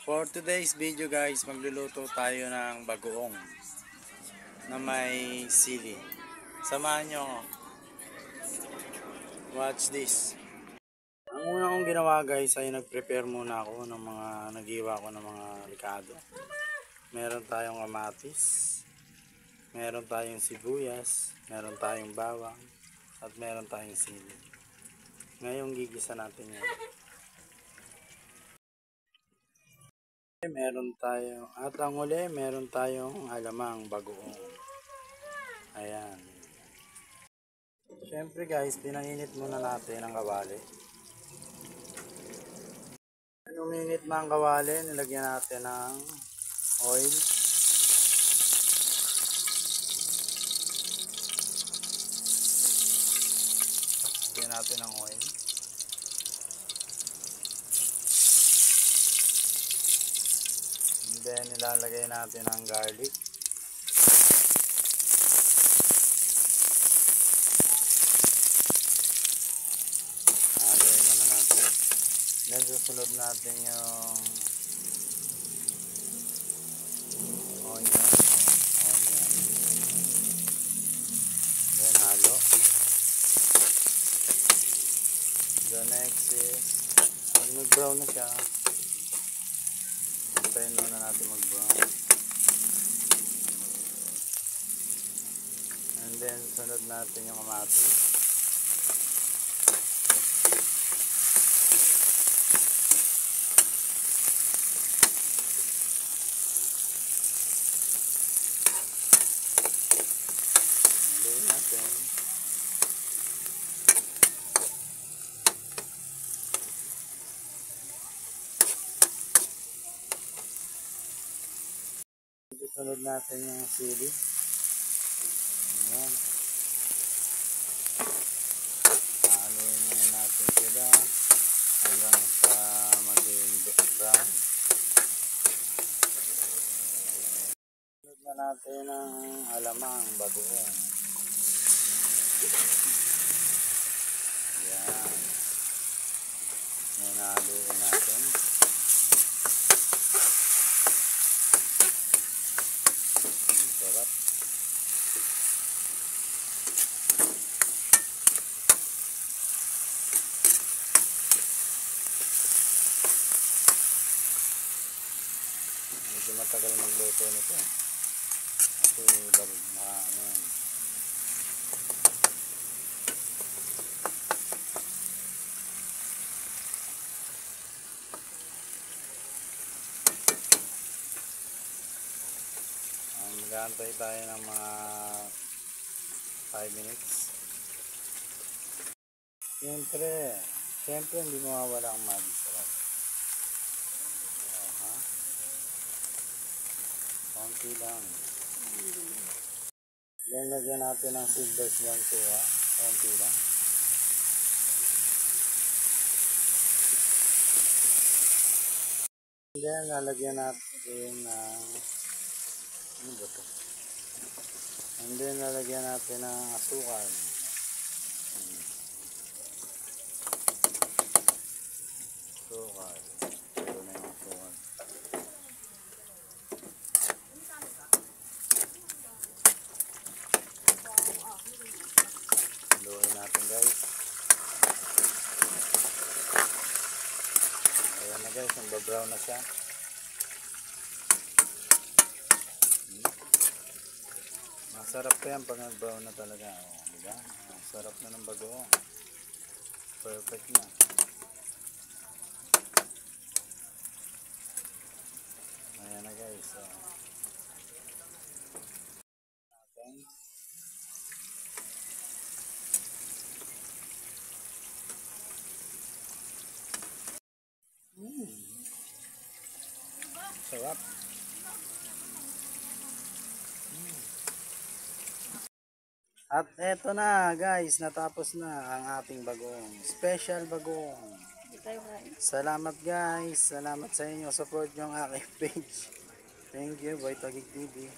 For today's video guys, magluluto tayo ng bagoong na may sili. Samahan nyo ako. Watch this. Ang una kong ginawa guys ay nag-prepare muna ako ng mga nag-iwa ko ng mga likado. Meron tayong kamatis, meron tayong sibuyas, meron tayong bawang, at meron tayong sili. Ngayon gigisa natin yan. Meron tayo, at ang uli, meron tayong alamang bagoong. Ayan. Siyempre guys, pinainit muna natin ang kawali. Nung uminit na ang kawali, nilagyan natin ng oil. Lagyan natin ng oil. And then nilalagay natin ang garlic. Lagyan muna natin. Then susunod natin yung onion. Then halo. The next is pag nag-brown na siya, antayin muna natin mag-brown. And then sunod natin yung kamatis. Haluin natin. Sunod natin yung sili. Ayan. Haluin muna natin sila hanggang sa maging brown. Sunod na natin ang alamang bagoong. Ayan. Ayan, haluin natin. Sarap. Medyo matagal magluto nito. Kasi ano yan. Mag-aantay tayo ng mga 5 minutes. Siyempre hindi mawawala ang magic sarap. Konti lang. Then lagyan natin ng silver swan suha. Konti lang. Then lalagyan natin ng ano ba ito? And then lalagyan natin ng asukal. Asukal. Ito na yung asukal. Haluin natin guys. Ayan na guys, nagba-brown na siya. Masarap pa yan pag nag-brown na talaga. O, diba? Sarap na ng bagoong. Perfect na. Ayan na guys. So, sarap. At eto na guys, natapos na ang ating bagoong. Special bagoong. Salamat guys. Salamat sa inyo. Support nyo ang aking page. Thank you, Boy Tagig TV.